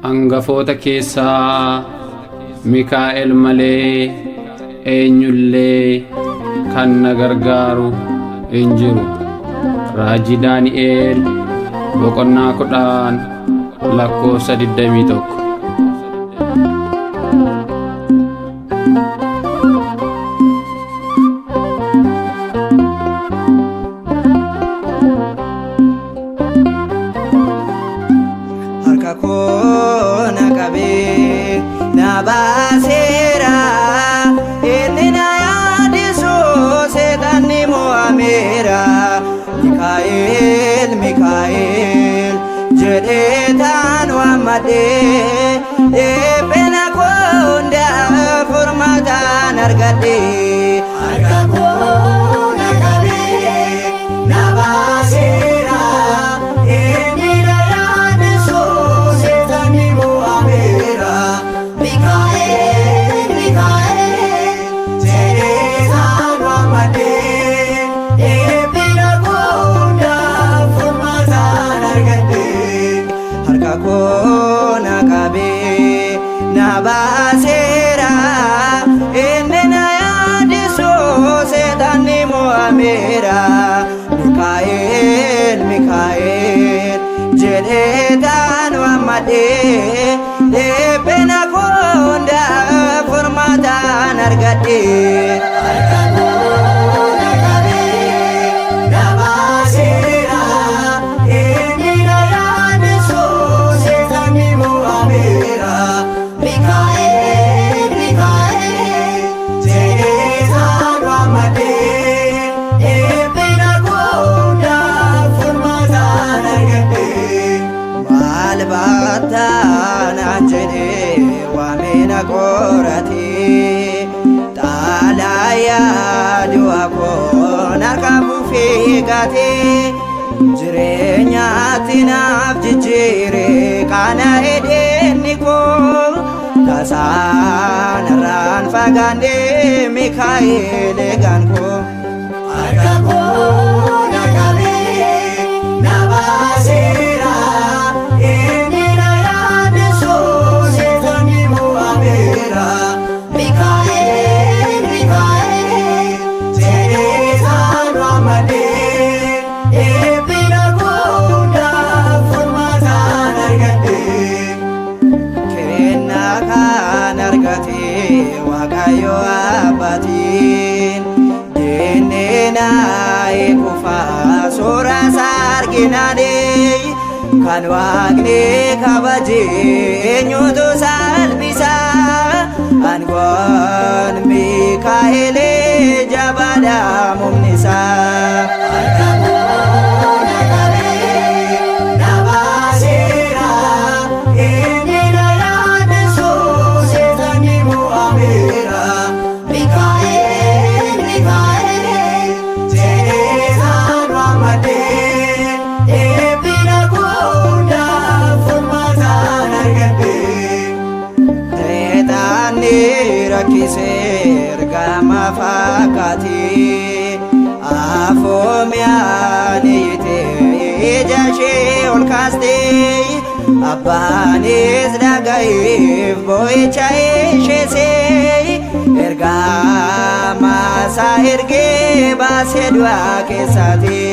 Hangafoota keessaa Mikaa'el malee eenyullee kan na gargaaru hin jiru. Raajii Daani'el boqonnaa 10 lakkoofsa 21. Kona kabe na basera enina yadiso setani moamera Mikael jedetan wamade pena konda formatan argade kona kabe na basera kona kabe na basera enena yadiso setani moamera Mikael jedetan wamade pena konda formatan argade Batan anjene wamena korati talaya dua kona kabu fikati jirenya tinaf jijire kana edeniko tasan ran fagande Mikael ganko akakona kabe nabasera Wakayo abatin denena ekufa sora sarginade kan wagne kabaje nyuto salbisa angon Mikael jabada mumnisa Rakiser gama fakati afomiani te jashe olkaste abanis dagaif boy chae shese ergama sa erge basedwa kesati